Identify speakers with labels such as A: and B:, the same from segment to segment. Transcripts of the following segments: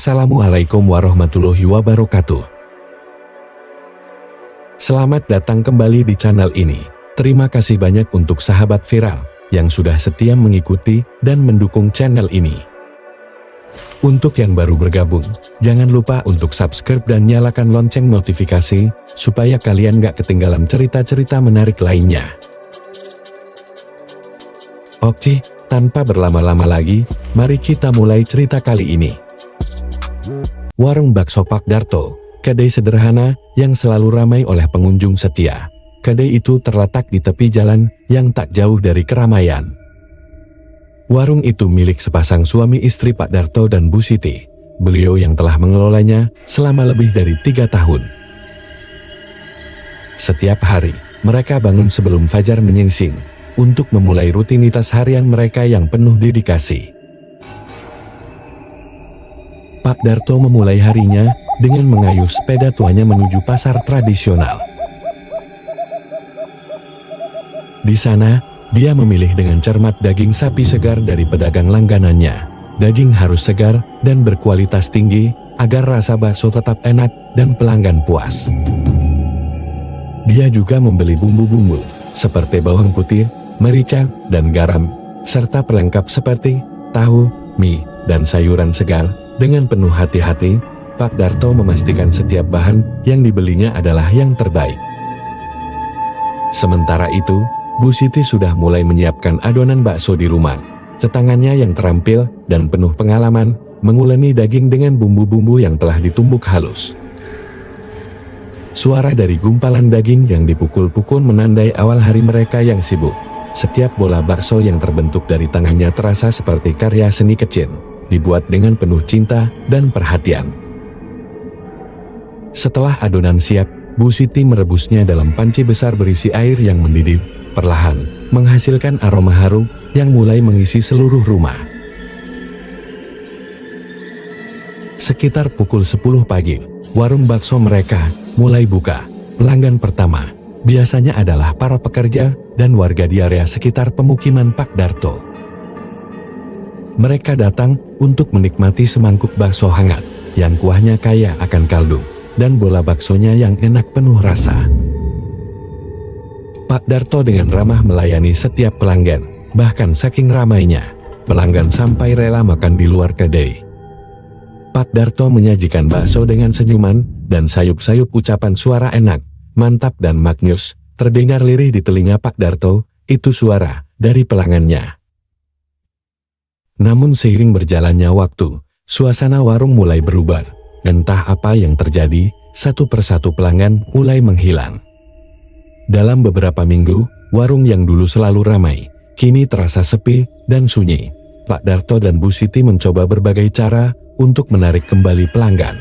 A: Assalamualaikum warahmatullahi wabarakatuh. Selamat datang kembali di channel ini. Terima kasih banyak untuk sahabat viral yang sudah setia mengikuti dan mendukung channel ini. Untuk yang baru bergabung, jangan lupa untuk subscribe dan nyalakan lonceng notifikasi, supaya kalian gak ketinggalan cerita-cerita menarik lainnya. Oke, tanpa berlama-lama lagi, mari kita mulai cerita kali ini. Warung bakso Pak Darto, kedai sederhana yang selalu ramai oleh pengunjung setia. Kedai itu terletak di tepi jalan yang tak jauh dari keramaian. Warung itu milik sepasang suami istri Pak Darto dan Bu Siti. Beliau yang telah mengelolanya selama lebih dari 3 tahun. Setiap hari, mereka bangun sebelum fajar menyingsing untuk memulai rutinitas harian mereka yang penuh dedikasi. Pak Darto memulai harinya dengan mengayuh sepeda tuanya menuju pasar tradisional. Di sana, dia memilih dengan cermat daging sapi segar dari pedagang langganannya. Daging harus segar dan berkualitas tinggi agar rasa bakso tetap enak dan pelanggan puas. Dia juga membeli bumbu-bumbu seperti bawang putih, merica, dan garam, serta pelengkap seperti tahu, mie, dan sayuran segar. Dengan penuh hati-hati, Pak Darto memastikan setiap bahan yang dibelinya adalah yang terbaik. Sementara itu, Bu Siti sudah mulai menyiapkan adonan bakso di rumah. Tangannya yang terampil dan penuh pengalaman menguleni daging dengan bumbu-bumbu yang telah ditumbuk halus. Suara dari gumpalan daging yang dipukul-pukul menandai awal hari mereka yang sibuk. Setiap bola bakso yang terbentuk dari tangannya terasa seperti karya seni kecil, dibuat dengan penuh cinta dan perhatian. Setelah adonan siap, Bu Siti merebusnya dalam panci besar berisi air yang mendidih, perlahan menghasilkan aroma harum yang mulai mengisi seluruh rumah. Sekitar pukul 10 pagi, warung bakso mereka mulai buka. Pelanggan pertama biasanya adalah para pekerja dan warga di area sekitar pemukiman Pak Darto. Mereka datang untuk menikmati semangkuk bakso hangat yang kuahnya kaya akan kaldu dan bola baksonya yang enak penuh rasa. Pak Darto dengan ramah melayani setiap pelanggan, bahkan saking ramainya, pelanggan sampai rela makan di luar kedai. Pak Darto menyajikan bakso dengan senyuman dan sayup-sayup ucapan suara enak, mantap dan maknyus, terdengar lirih di telinga Pak Darto, itu suara dari pelanggannya. Namun seiring berjalannya waktu, suasana warung mulai berubah. Entah apa yang terjadi, satu persatu pelanggan mulai menghilang. Dalam beberapa minggu, warung yang dulu selalu ramai, kini terasa sepi dan sunyi. Pak Darto dan Bu Siti mencoba berbagai cara untuk menarik kembali pelanggan.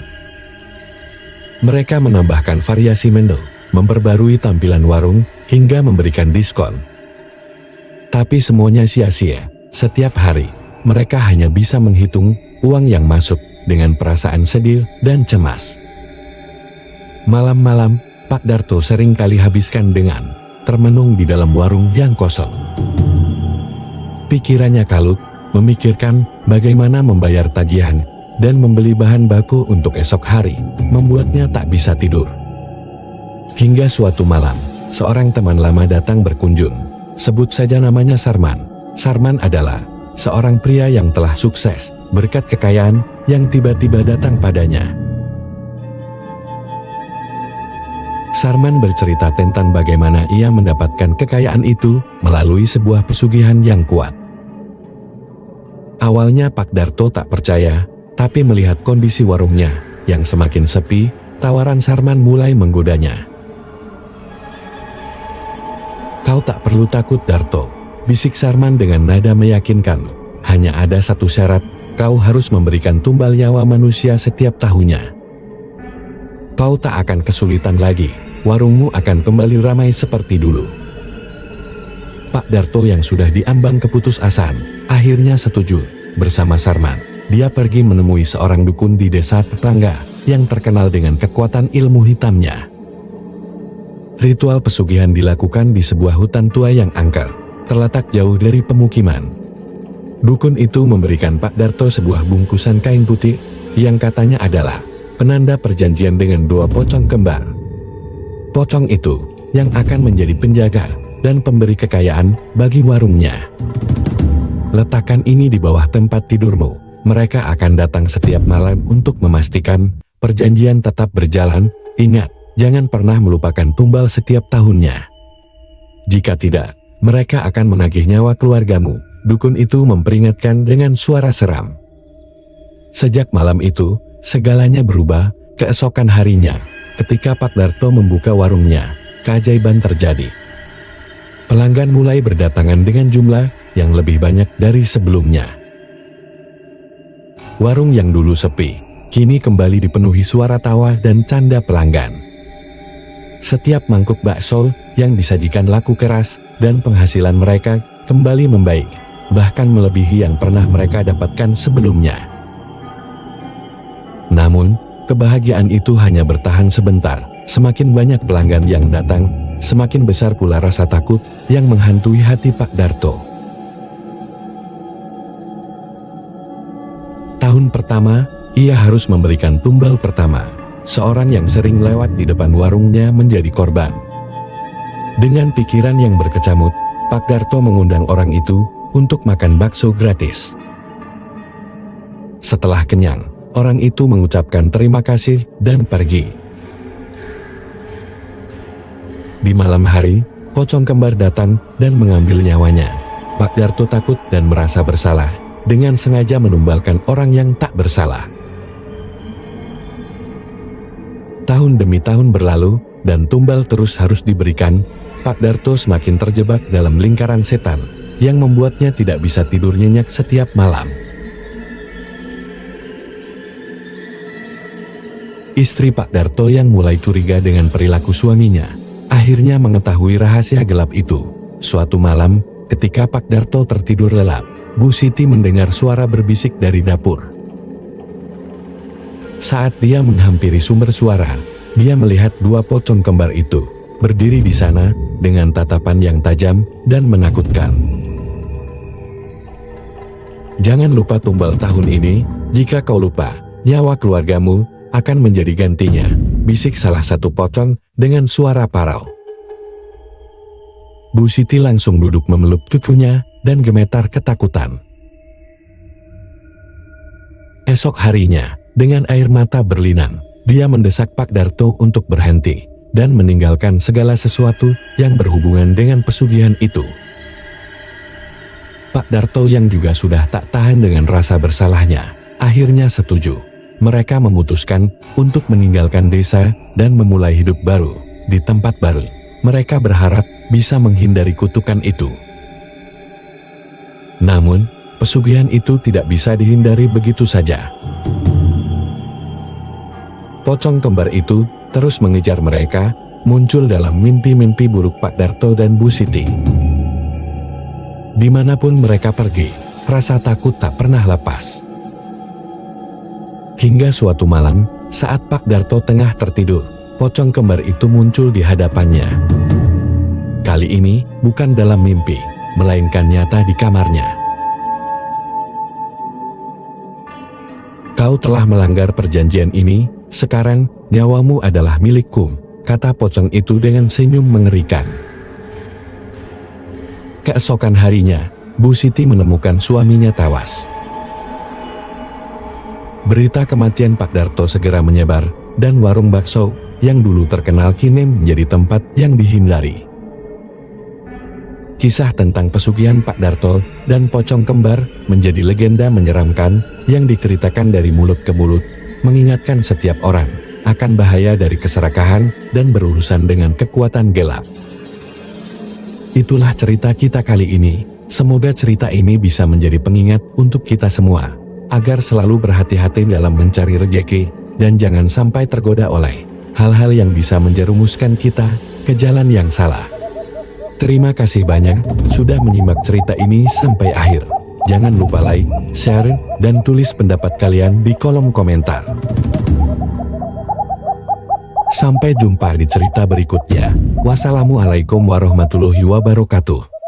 A: Mereka menambahkan variasi menu, memperbarui tampilan warung, hingga memberikan diskon. Tapi semuanya sia-sia. Setiap hari, mereka hanya bisa menghitung uang yang masuk dengan perasaan sedih dan cemas. Malam-malam, Pak Darto sering kali habiskan dengan termenung di dalam warung yang kosong. Pikirannya kalut, memikirkan bagaimana membayar tagihan dan membeli bahan baku untuk esok hari, membuatnya tak bisa tidur. Hingga suatu malam, seorang teman lama datang berkunjung. Sebut saja namanya Sarman. Sarman adalah seorang pria yang telah sukses berkat kekayaan yang tiba-tiba datang padanya. Sarman bercerita tentang bagaimana ia mendapatkan kekayaan itu melalui sebuah pesugihan yang kuat. Awalnya Pak Darto tak percaya, tapi melihat kondisi warungnya yang semakin sepi, tawaran Sarman mulai menggodanya. "Kau tak perlu takut, Darto," bisik Sarman dengan nada meyakinkan. "Hanya ada satu syarat, kau harus memberikan tumbal nyawa manusia setiap tahunnya. Kau tak akan kesulitan lagi, warungmu akan kembali ramai seperti dulu." Pak Darto yang sudah diambang keputusasaan, akhirnya setuju. Bersama Sarman, dia pergi menemui seorang dukun di desa tetangga yang terkenal dengan kekuatan ilmu hitamnya. Ritual pesugihan dilakukan di sebuah hutan tua yang angker, terletak jauh dari pemukiman. Dukun itu memberikan Pak Darto sebuah bungkusan kain putih, yang katanya adalah penanda perjanjian dengan dua pocong kembar. Pocong itu yang akan menjadi penjaga dan pemberi kekayaan bagi warungnya. Letakkan ini di bawah tempat tidurmu. Mereka akan datang setiap malam untuk memastikan perjanjian tetap berjalan. Ingat, jangan pernah melupakan tumbal setiap tahunnya. Jika tidak, mereka akan menagih nyawa keluargamu. Dukun itu memperingatkan dengan suara seram. Sejak malam itu, segalanya berubah. Keesokan harinya, ketika Pak Darto membuka warungnya, keajaiban terjadi. Pelanggan mulai berdatangan dengan jumlah yang lebih banyak dari sebelumnya. Warung yang dulu sepi, kini kembali dipenuhi suara tawa dan canda pelanggan. Setiap mangkuk bakso yang disajikan laku keras dan penghasilan mereka kembali membaik, bahkan melebihi yang pernah mereka dapatkan sebelumnya. Namun, kebahagiaan itu hanya bertahan sebentar. Semakin banyak pelanggan yang datang, semakin besar pula rasa takut yang menghantui hati Pak Darto. Tahun pertama, ia harus memberikan tumbal pertama. Seorang yang sering lewat di depan warungnya menjadi korban. Dengan pikiran yang berkecamuk, Pak Darto mengundang orang itu untuk makan bakso gratis. Setelah kenyang, orang itu mengucapkan terima kasih dan pergi. Di malam hari, pocong kembar datang dan mengambil nyawanya. Pak Darto takut dan merasa bersalah, dengan sengaja menumbalkan orang yang tak bersalah. Tahun demi tahun berlalu, dan tumbal terus harus diberikan. Pak Darto semakin terjebak dalam lingkaran setan, yang membuatnya tidak bisa tidur nyenyak setiap malam. Istri Pak Darto yang mulai curiga dengan perilaku suaminya, akhirnya mengetahui rahasia gelap itu. Suatu malam, ketika Pak Darto tertidur lelap, Bu Siti mendengar suara berbisik dari dapur. Saat dia menghampiri sumber suara, dia melihat dua pocong kembar itu berdiri di sana dengan tatapan yang tajam dan menakutkan. Jangan lupa tumbal tahun ini. Jika kau lupa, nyawa keluargamu akan menjadi gantinya, bisik salah satu pocong dengan suara parau. Bu Siti langsung duduk memeluk cucunya dan gemetar ketakutan. Esok harinya, dengan air mata berlinang, dia mendesak Pak Darto untuk berhenti dan meninggalkan segala sesuatu yang berhubungan dengan pesugihan itu. Pak Darto yang juga sudah tak tahan dengan rasa bersalahnya, akhirnya setuju. Mereka memutuskan untuk meninggalkan desa dan memulai hidup baru di tempat baru. Mereka berharap bisa menghindari kutukan itu. Namun, pesugihan itu tidak bisa dihindari begitu saja. Pocong kembar itu terus mengejar mereka, muncul dalam mimpi-mimpi buruk Pak Darto dan Bu Siti. Dimanapun mereka pergi, rasa takut tak pernah lepas. Hingga suatu malam, saat Pak Darto tengah tertidur, pocong kembar itu muncul di hadapannya. Kali ini, bukan dalam mimpi, melainkan nyata di kamarnya. Kau telah melanggar perjanjian ini, sekarang nyawamu adalah milikku, kata pocong itu dengan senyum mengerikan. Keesokan harinya, Bu Siti menemukan suaminya tewas. Berita kematian Pak Darto segera menyebar, dan warung bakso yang dulu terkenal kini menjadi tempat yang dihindari. Kisah tentang pesugihan Pak Darto dan pocong kembar menjadi legenda menyeramkan yang diceritakan dari mulut ke mulut, mengingatkan setiap orang akan bahaya dari keserakahan dan berurusan dengan kekuatan gelap. Itulah cerita kita kali ini. Semoga cerita ini bisa menjadi pengingat untuk kita semua, agar selalu berhati-hati dalam mencari rejeki, dan jangan sampai tergoda oleh hal-hal yang bisa menjerumuskan kita ke jalan yang salah. Terima kasih banyak sudah menyimak cerita ini sampai akhir. Jangan lupa like, share, dan tulis pendapat kalian di kolom komentar. Sampai jumpa di cerita berikutnya. Wassalamualaikum warahmatullahi wabarakatuh.